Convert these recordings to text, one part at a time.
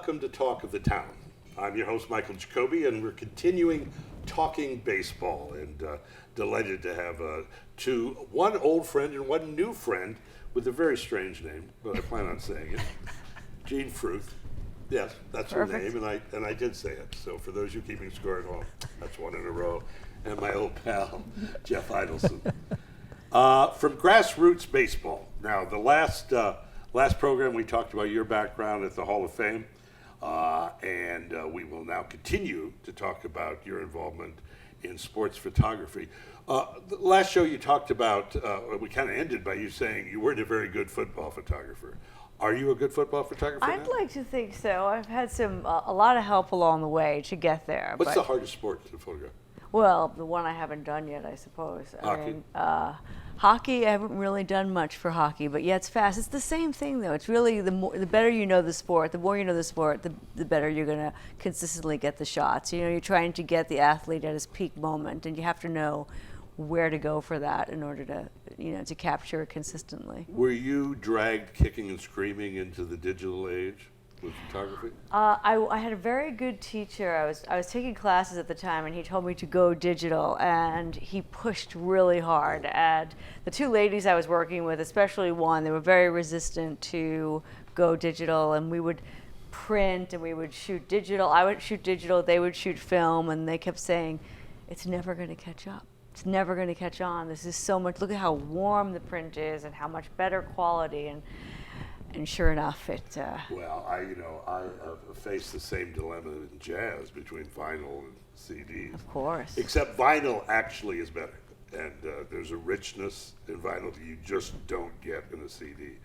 welcome to Talk of the Town. I'm your host, Michael Jacobi, and we're continuing talking baseball, and delighted to have one old friend and one new friend with a very strange name, but I plan on saying it. Jean Fruth. Yes, that's Perfect. her name, and I did say it. So for those of you keeping score at home, that's one in a row. And my old pal, Jeff Idelson. From Grassroots Baseball. Now, the last program we talked about your background at the Hall of Fame, and we will now continue to talk about your involvement in sports photography. The last show you talked about, we kind of ended by you saying you weren't a very good football photographer. Are you a good football photographer I'd now? like to think so. I've had a lot of help along the way to get there. What's the hardest sport to photograph? Well, the one I haven't done yet, I suppose. Hockey? Hockey, I haven't really done much for hockey, but yeah, it's fast. It's the same thing, though. It's really the better you know the sport, the more you know the sport, the better you're going to consistently get the shots. You know, you're trying to get the athlete at his peak moment, and you have to know where to go for that in order to, to capture it consistently. Were you dragged kicking and screaming into the digital age with photography? I had a very good teacher. I was taking classes at the time, and he told me to go digital, and he pushed really hard. And the two ladies I was working with, especially one, they were very resistant to go digital, and we would print and we would shoot digital. I would shoot digital, they would shoot film, and they kept saying, "It's never going to catch up. It's never going to catch on. This is so much. Look at how warm the print is and how much better quality." And sure enough, it. Well, I face the same dilemma in jazz between vinyl and CDs. Of course. Except vinyl actually is better, and there's a richness in vinyl that you just don't get in a CD.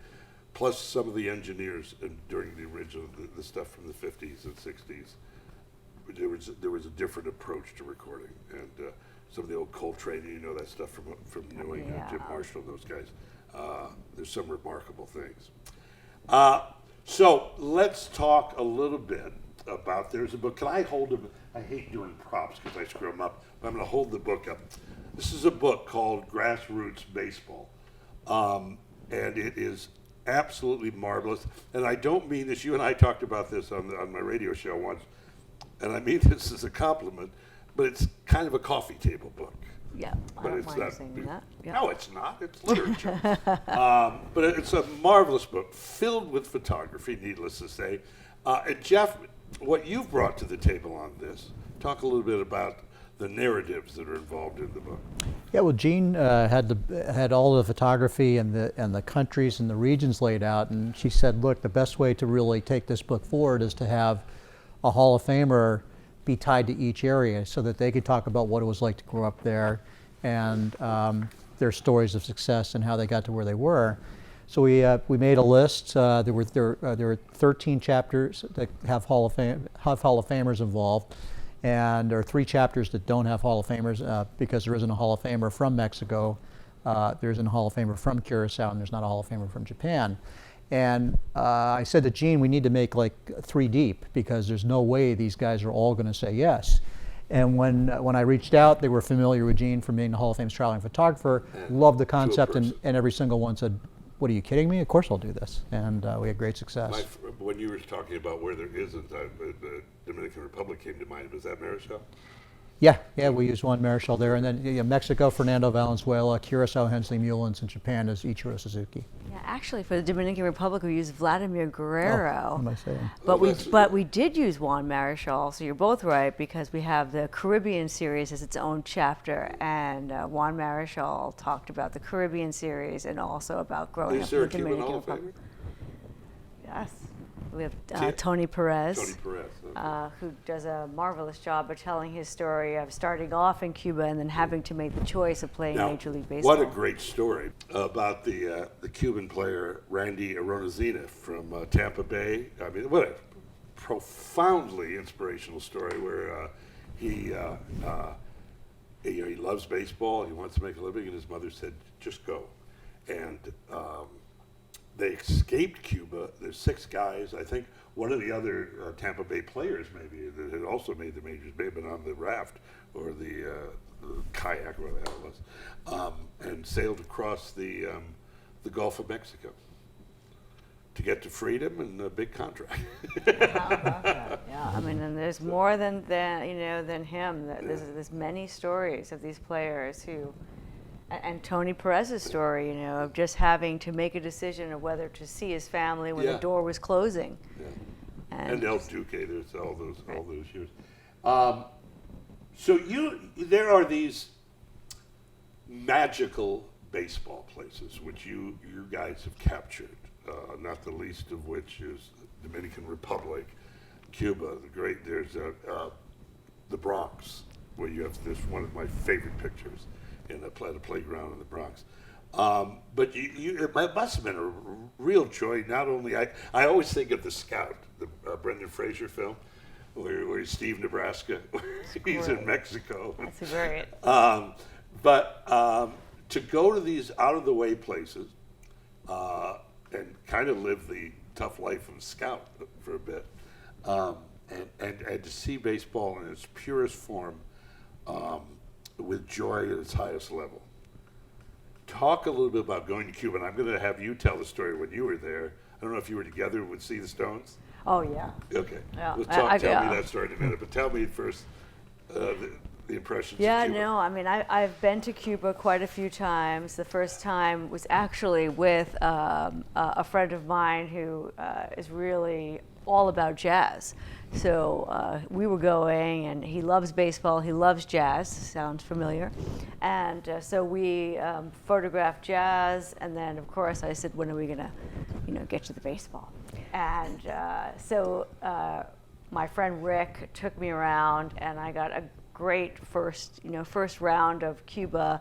Plus, some of the engineers during the original, the stuff from the 50s and 60s, there was a different approach to recording, and some of the old Coltrane, that stuff from New England, Jim Marshall, those guys. There's some remarkable things. So let's talk a little bit about, there's a book. Can I hold them? I hate doing props because I screw them up, but I'm going to hold the book up. This is a book called Grassroots Baseball, and it is absolutely marvelous. And I don't mean this, you and I talked about this on my radio show once, and I mean this as a compliment, but it's kind of a coffee table book. Yeah, I don't mind saying that. Yeah. No, it's not. It's literature. But it's a marvelous book filled with photography, needless to say. And Jeff, what you've brought to the table on this, talk a little bit about the narratives that are involved in the book. Yeah, well, Jean had all the photography and the countries and the regions laid out, and she said, look, the best way to really take this book forward is to have a Hall of Famer be tied to each area so that they could talk about what it was like to grow up there and their stories of success and how they got to where they were. So we made a list. There were 13 chapters that have Hall of Famers involved, and there are 3 chapters that don't have Hall of Famers because there isn't a Hall of Famer from Mexico, there isn't a Hall of Famer from Curacao, and there's not a Hall of Famer from Japan. And I said to Gene, we need to make like 3 deep because there's no way these guys are all going to say yes. And when I reached out, they were familiar with Gene from being the Hall of Fame's traveling photographer, loved the concept, and every single one said, what, are you kidding me? Of course I'll do this. And we had great success. When you were talking about where there isn't, the Dominican Republic came to mind. Was that Marichal? Yeah, we used one Marichal there, and then Mexico, Fernando Valenzuela, Curacao, Hensley Mullins, and Japan is Ichiro Suzuki. Yeah, actually, for the Dominican Republic, we used Vladimir Guerrero. What am I saying? But we did use Juan Marichal, so you're both right, because we have the Caribbean series as its own chapter, and Juan Marichal talked about the Caribbean series and also about growing up in the Dominican Republic. Yes. We have Tony Perez, who does a marvelous job of telling his story of starting off in Cuba and then having to make the choice of playing Major League Baseball. What a great story about the Cuban player Randy Aronazina from Tampa Bay. I mean, what a profoundly inspirational story where he loves baseball, he wants to make a living, and his mother said, just go. And they escaped Cuba. There's 6 guys. I think one of the other Tampa Bay players maybe that had also made the majors may have been on the raft or the kayak, or whatever the hell it was, and sailed across the Gulf of Mexico. to get to freedom and a big contract. How about that? Yeah, I mean, and there's more than than him. There's many stories of these players who, and Tony Perez's story, of just having to make a decision of whether to see his family when the door was closing. Yeah. And El Duque, there's all those years. So there are these magical baseball places which you guys have captured. Not the least of which is Dominican Republic, Cuba. There's the Bronx, where you have this one of my favorite pictures in a playground in the Bronx. But it must have been a real joy. Not only I always think of The Scout, the Brendan Fraser film, where he's Steve Nebraska. He's in Mexico. That's great. But to go to these out of the way places. And kind of live the tough life of a scout for a bit, and to see baseball in its purest form, with joy at its highest level. Talk a little bit about going to Cuba, and I'm going to have you tell the story when you were there. I don't know if you were together with See the Stones. Oh yeah. Okay. Yeah. Tell me that story in a minute, but tell me first the impressions. Yeah, of Cuba. no, I mean, I've been to Cuba quite a few times. The first time was actually with a friend of mine who is really all about jazz. So we were going, and he loves baseball, he loves jazz, sounds familiar. And so we photographed jazz, and then of course I said, when are we gonna, get to the baseball? And so my friend Rick took me around, and I got a great first round of Cuba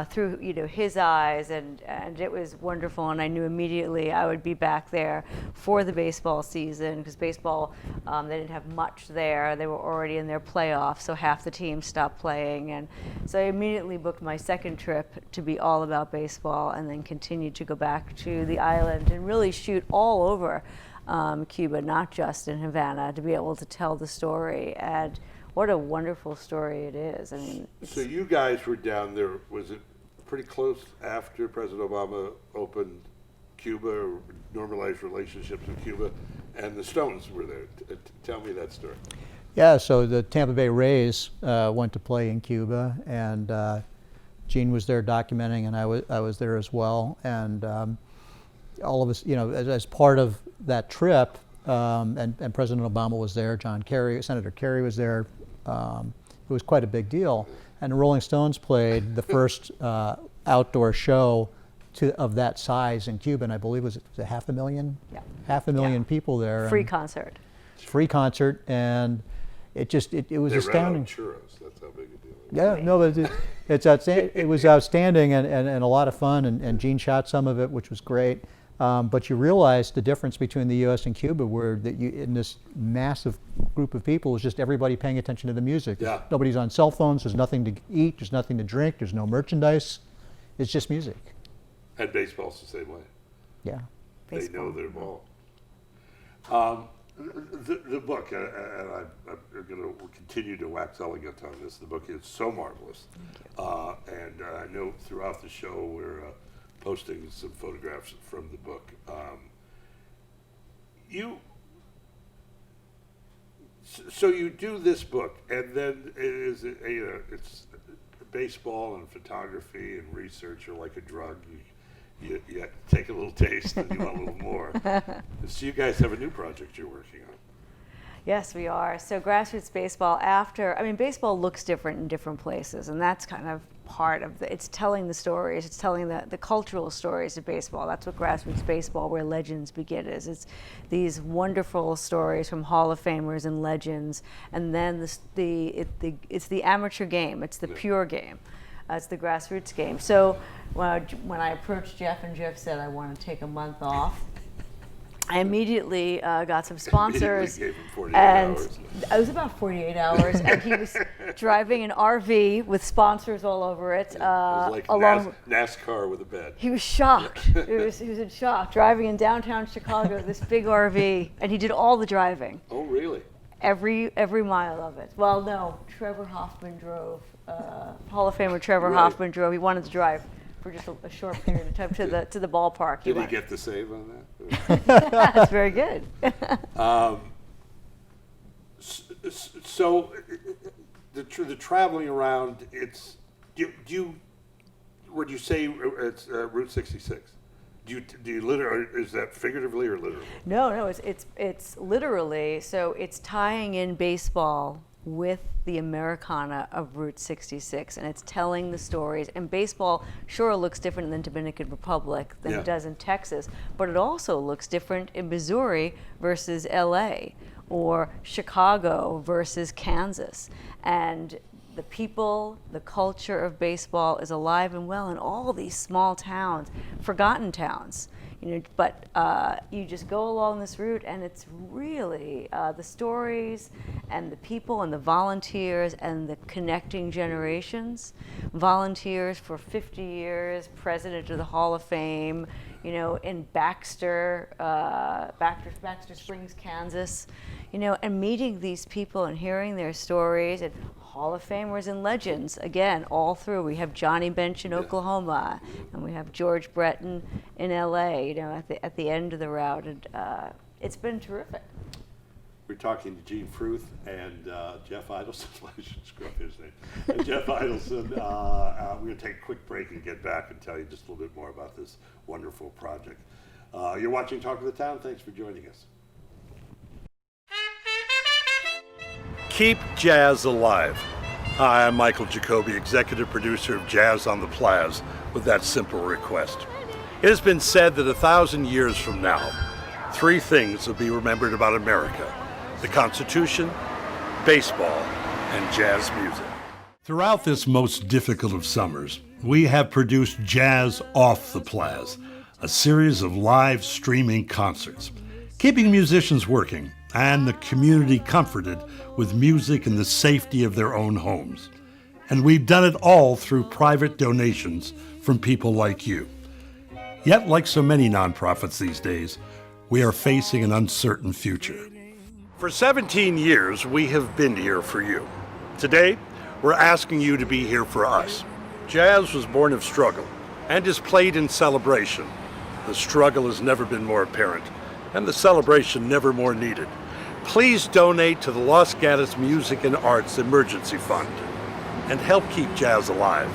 through his eyes, and it was wonderful. And I knew immediately I would be back there for the baseball season, because baseball, they didn't have much there. They were already in their playoffs, so half the team stopped playing. And so I immediately booked my second trip to be all about baseball, and then continued to go back to the island and really shoot all over Cuba, not just in Havana, to be able to tell the story. And what a wonderful story it is. I mean, so you guys were down there, was it pretty close after President Obama opened Cuba, or normalized relationships with Cuba, and the Stones were there? Tell me that story. Yeah, so the Tampa Bay Rays went to play in Cuba, and Gene was there documenting, and I was there as well. And all of us, as part of that trip, and President Obama was there, Senator Kerry was there. It was quite a big deal. And the Rolling Stones played the first outdoor show of that size in Cuba, and I believe was it 500,000? Yeah. 500,000 people there. Free concert. Free concert, and it was they astounding. Ran out of churros. That's how big a deal it was. Yeah, no, but it's outstanding. It was outstanding and a lot of fun, and Gene shot some of it, which was great. But you realize the difference between the U.S. and Cuba, where in this massive group of people, is just everybody paying attention to the music. Yeah. Nobody's on cell phones. There's nothing to eat. There's nothing to drink. There's no merchandise. It's just music. And baseball's the same way. Yeah. Baseball. They know their ball. The book, and I'm going to continue to wax elegant on this. The book is so marvelous. And I know throughout the show we're posting some photographs from the book. So you do this book, and then it's baseball and photography and research are like a drug. You take a little taste and you want a little more. So you guys have a new project you're working on. Yes, we are. So Grassroots Baseball, baseball looks different in different places, and that's kind of part of it's telling the stories, it's telling the cultural stories of baseball. That's what Grassroots Baseball, where legends begin, is. It's these wonderful stories from Hall of Famers and legends, and then it's the amateur game, it's the pure game. It's the grassroots game. So when I approached Jeff, and Jeff said, I want to take a month off, I immediately got some sponsors, gave him 48 and hours. it was about 48 hours, and he was driving an RV with sponsors all over it. It was like NASCAR with a bed. He was shocked. He was in shock, driving in downtown Chicago, this big RV, and he did all the driving. Oh, really? Every mile of it. Well, no, Trevor Hoffman drove. Hall of Famer Trevor Hoffman drove. He wanted to drive for just a short period of time to the ballpark. Did he get the save on that? That's very good. So the traveling around, it's do you would you say it's Route 66? Do you literally, is that figuratively or literally? No, it's literally, so it's tying in baseball with the Americana of Route 66, and it's telling the stories. And baseball sure looks different in the Dominican Republic than it does in Texas, but it also looks different in Missouri versus LA, or Chicago versus Kansas. And the people, the culture of baseball is alive and well in all these small towns, forgotten towns. But you just go along this route, and it's really the stories and the people and the volunteers and the connecting generations. Volunteers for 50 years, president of the Hall of Fame, in Baxter Springs, Kansas, and meeting these people and hearing their stories, and Hall of Famers and legends, again, all through. We have Johnny Bench in Oklahoma, and we have George Breton in LA, at the end of the route. And it's been terrific. We're talking to Gene Fruth and Jeff Idelson. I should screw up his name. And Jeff Idelson. We're going to take a quick break and get back and tell you just a little bit more about this wonderful project. You're watching Talk of the Town. Thanks for joining us. Keep Jazz alive. Hi, I'm Michael Jacobi, executive producer of Jazz on the Plaz, with that simple request. It has been said that 1,000 years from now, 3 things will be remembered about America: the Constitution, baseball, and jazz music. Throughout this most difficult of summers, we have produced Jazz Off the Plaz, a series of live streaming concerts, keeping musicians working and the community comforted with music in the safety of their own homes. And we've done it all through private donations from people like you. Yet, like so many nonprofits these days, we are facing an uncertain future. For 17 years, we have been here for you. Today, we're asking you to be here for us. Jazz was born of struggle and is played in celebration. The struggle has never been more apparent, and the celebration never more needed. Please donate to the Los Gatos Music and Arts Emergency Fund and help keep jazz alive.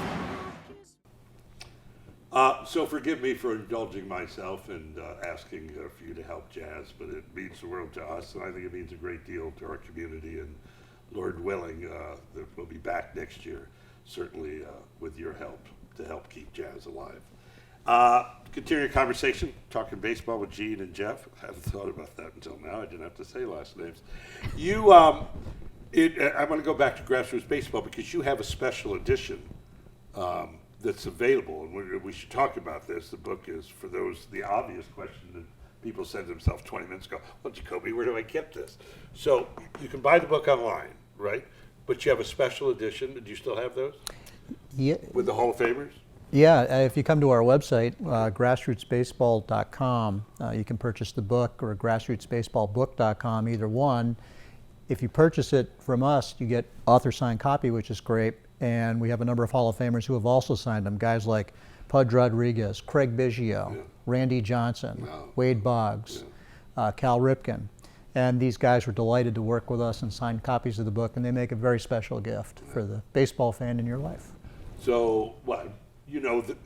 So forgive me for indulging myself and asking for you to help jazz, but it means the world to us, and I think it means a great deal to our community, and Lord willing, that we'll be back next year, certainly with your help, to help keep jazz alive. Continue your conversation, talking baseball with Gene and Jeff. I hadn't thought about that until now. I didn't have to say last names. You, I'm going to go back to Grassroots Baseball because you have a special edition that's available, and we should talk about this. The book is, for those, the obvious question that people said to themselves 20 minutes ago, well, Jacobi, where do I get this? So you can buy the book online, right? But you have a special edition. Do you still have those? Yeah. With the Hall of Famers? Yeah, if you come to our website, grassrootsbaseball.com, you can purchase the book, or grassrootsbaseballbook.com, either one. If you purchase it from us, you get author signed copy, which is great. And we have a number of Hall of Famers who have also signed them. Guys like Pudge Rodriguez, Craig Biggio, Randy Johnson, Wade Boggs, Cal Ripken. And these guys were delighted to work with us and sign copies of the book, and they make a very special gift for the baseball fan in your life. So, what?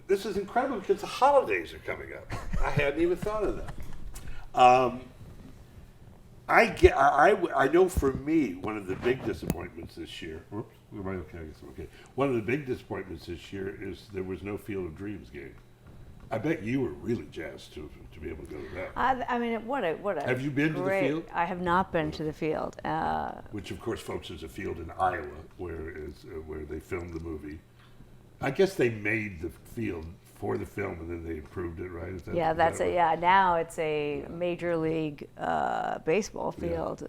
This is incredible because the holidays are coming up. I hadn't even thought of that. I know for me, one of the big disappointments this year. Whoops, am I okay? I guess I'm okay. One of the big disappointments this year is there was no Field of Dreams game. I bet you were really jazzed to be able to go to that. I mean, what a Have you been to the field? I have not been to the field. Which, of course, folks, is a field in Iowa where they filmed the movie. I guess they made the field for the film and then they improved it, right? Now it's a major league baseball field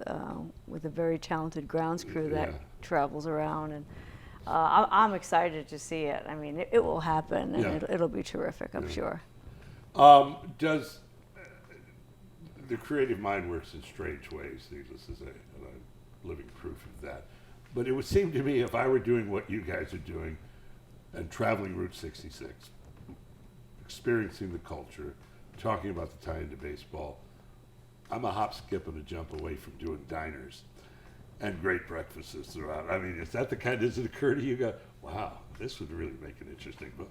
with a very talented grounds crew that travels around, and I'm excited to see it. I mean, it will happen, and it'll be terrific, I'm sure. Does the creative mind works in strange ways, needless to say, and I'm living proof of that. But it would seem to me if I were doing what you guys are doing and traveling Route 66, experiencing the culture, talking about the tie into baseball. I'm a hop, skip, and a jump away from doing diners and great breakfasts throughout. I mean, is that the kind, does it occur to you, wow, this would really make an interesting book?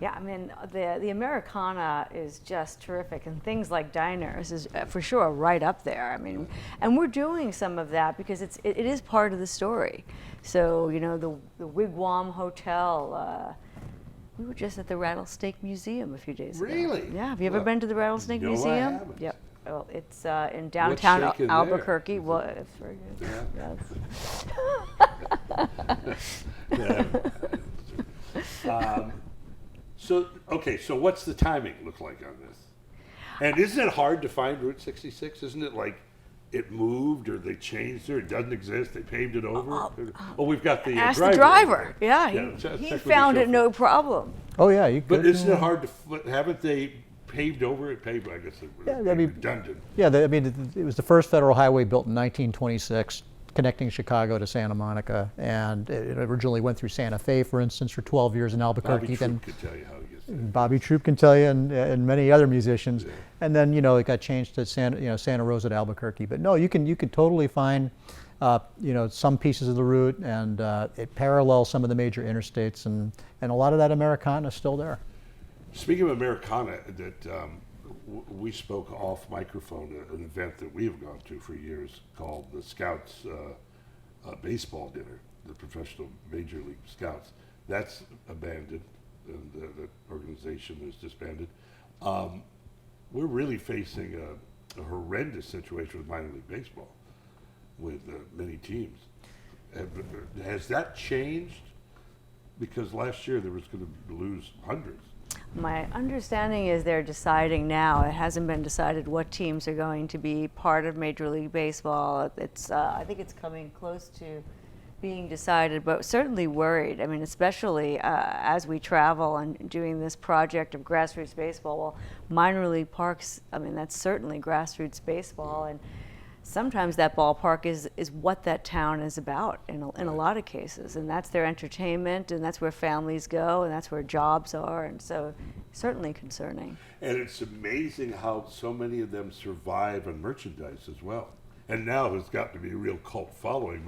Yeah, I mean, the Americana is just terrific, and things like diners is for sure right up there. I mean, and we're doing some of that because it is part of the story. So, you know, the Wigwam Hotel, we were just at the Rattlesnake Museum a few days ago. Really? Yeah, have you ever been to the Rattlesnake No, I Museum? haven't. Yep. Well, it's in downtown shaking Albuquerque. there? Well, it's very good. Yeah. Yes. So what's the timing look like on this? And isn't it hard to find Route 66? Isn't it like it moved or they changed it or it doesn't exist, they paved it over? We've got the Ask driver. the driver. Yeah, check he with the found it chauffeur. no problem. Oh yeah, you could. But isn't it hard to, haven't they paved over it? I guess it would Yeah, be I mean- redundant. Yeah, I mean, it was the first federal highway built in 1926, connecting Chicago to Santa Monica, and it originally went through Santa Fe, for instance, for 12 years in Albuquerque. Bobby Then Troop could tell you how he gets there. Bobby Troop can tell you, and many other musicians. Yeah. And then it got changed to Santa Rosa to Albuquerque. But no, you can totally find some pieces of the route, and it parallels some of the major interstates, and a lot of that Americana is still there. Speaking of Americana, we spoke off microphone at an event that we have gone to for years called the Scouts Baseball Dinner, the professional Major League Scouts. That's abandoned, and the organization is disbanded. We're really facing a horrendous situation with minor league baseball, with many teams. Has that changed? Because last year there was going to lose hundreds. My understanding is they're deciding now. It hasn't been decided what teams are going to be part of Major League Baseball. I think it's coming close to being decided, but certainly worried. I mean, especially as we travel and doing this project of Grassroots Baseball. Well, minor league parks, I mean, that's certainly Grassroots Baseball, and sometimes that ballpark is what that town is about in a lot of cases, and that's their entertainment, and that's where families go, and that's where jobs are, and so certainly concerning. And it's amazing how so many of them survive on merchandise as well. And now there's got to be a real cult following.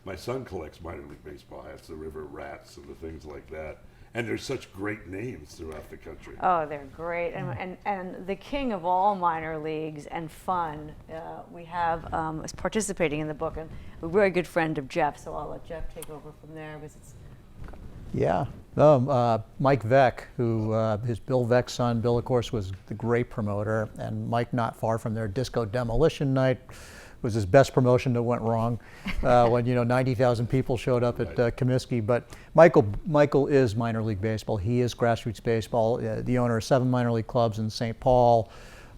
My son collects minor league baseball hats, the River Rats and the things like that. And there's such great names throughout the country. Oh, they're great. And the king of all minor leagues and fun, we have is participating in the book, and a very good friend of Jeff, so I'll let Jeff take over from there. Because it's Yeah. Mike Veck, who his Bill Veck's son. Bill, of course, was the great promoter, and Mike, not far from there, Disco Demolition Night was his best promotion that went wrong when 90,000 people showed up at Comiskey. But Michael is minor league baseball. He is Grassroots Baseball, the owner of 7 minor league clubs in St. Paul,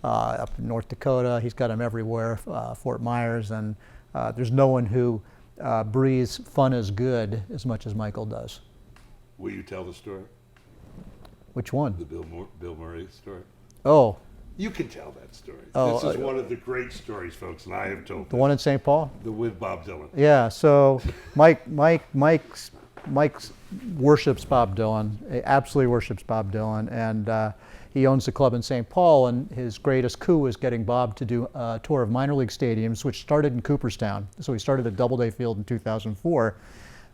up in North Dakota. He's got them everywhere, Fort Myers, and there's no one who breathes fun is good as much as Michael does. Will you tell the story? Which one? The Bill Murray story? Oh, You can tell that story. Oh, This is one of the great stories, folks, and I have told the one in St. Paul? with Bob Dylan. Yeah, so Mike worships Bob Dylan, absolutely worships Bob Dylan, and he owns the club in St. Paul, and his greatest coup was getting Bob to do a tour of minor league stadiums, which started in Cooperstown. So he started at Doubleday Field in 2004,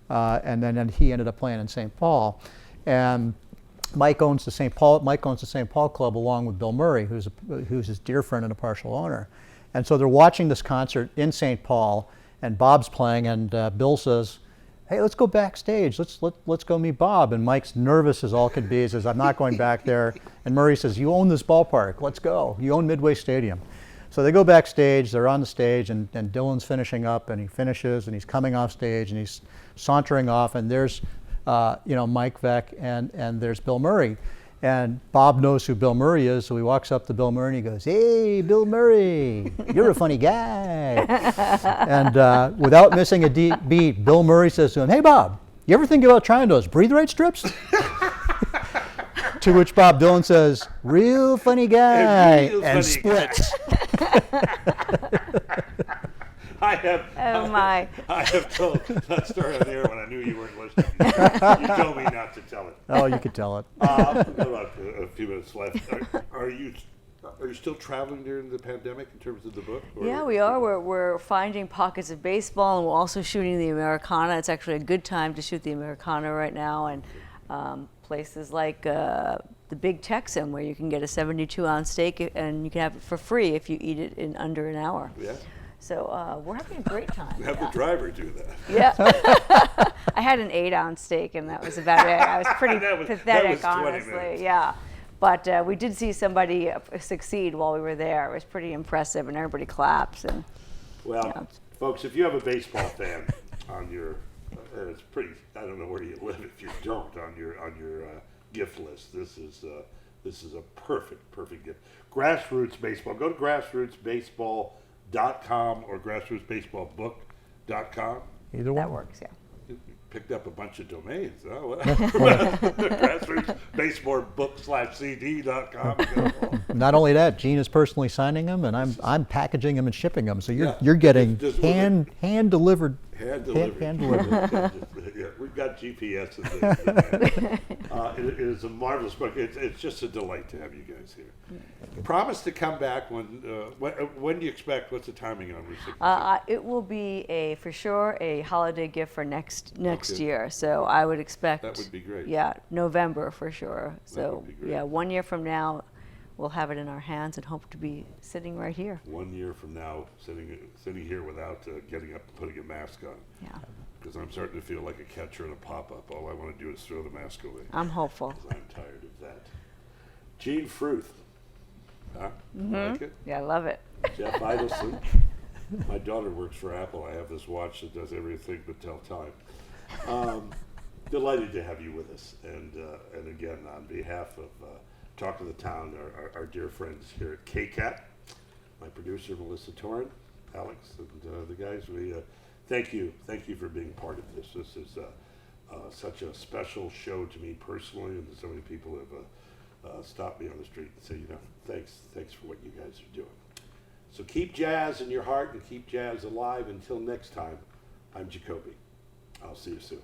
and then he ended up playing in St. Paul. And Mike owns the St. Paul club along with Bill Murray, who's his dear friend and a partial owner. And so they're watching this concert in St. Paul, and Bob's playing, and Bill says, "Hey, let's go backstage. Let's go meet Bob." And Mike's nervous as all could be. He says, "I'm not going back there." And Murray says, "You own this ballpark. Let's go. You own Midway Stadium." So they go backstage. They're on the stage, and Dylan's finishing up, and he finishes, and he's coming off stage, and he's sauntering off, and there's Mike Veck, and there's Bill Murray. And Bob knows who Bill Murray is, so he walks up to Bill Murray and he goes, "Hey, Bill Murray, you're a funny guy." And without missing a beat, Bill Murray says to him, "Hey, Bob, you ever think about trying those breathe right strips?" To which Bob Dylan says, "Real funny guy," and splits. I have told that story on the air when I knew you weren't listening. You told me not to tell it. Oh, you could tell it. What about few minutes left. Are you still traveling during the pandemic in terms of the book? Or- Yeah, we are. We're finding pockets of baseball, and we're also shooting the Americana. It's actually a good time to shoot the Americana right now, and places like the Big Texan, where you can get a 72-ounce steak, and you can have it for free if you eat it in under an hour. Yeah. So we're having a great time. Have the driver do that. Yeah. I had an 8-ounce steak, and that was about it. I was pretty That was pathetic, 20 honestly. minutes. Yeah. But we did see somebody succeed while we were there. It was pretty impressive, and everybody claps. And Well, Yeah. folks, if you have a baseball fan on your, and it's pretty, I don't know where you live if you don't, on your gift list, this is a perfect gift. Grassroots Baseball. Go to grassrootsbaseball.com or grassrootsbaseballbook.com. Either one. that works, yeah. You picked up a bunch of domains. Oh, grassrootsbaseballbook/cd.com. Not only that, Gene is personally signing them, and I'm packaging them and shipping them. So Yeah. you're getting Just hand delivered. Hand delivered. Hand delivered. Yeah, we've got GPS in there. It is a marvelous book. It's just a delight to have you guys here. Promise to come back when do you expect? What's the timing on receipt? It will be for sure a holiday gift for next Okay. year. So I would expect That would be great. Yeah, November for sure. So would be great. yeah, 1 year from now, we'll have it in our hands and hope to be sitting right here. 1 year from now, sitting here without getting up and putting a mask on. Yeah, Because I'm starting to feel like a catcher in a pop-up. All I want to do is throw the mask away. I'm hopeful. 'Cause I'm tired of that. Gene Fruth. Huh? Like it? Yeah, I love it. Jeff Idelson. My daughter works for Apple. I have this watch that does everything but tell time. Delighted to have you with us. And again, on behalf of Talk of the Town, our dear friends here at KCAT, my producer, Melissa Torrin, Alex, and the guys, we thank you. Thank you for being part of this. This is such a special show to me personally, and so many people have stopped me on the street and say, thanks for what you guys are doing. So keep jazz in your heart and keep jazz alive. Until next time, I'm Jacobi. I'll see you soon.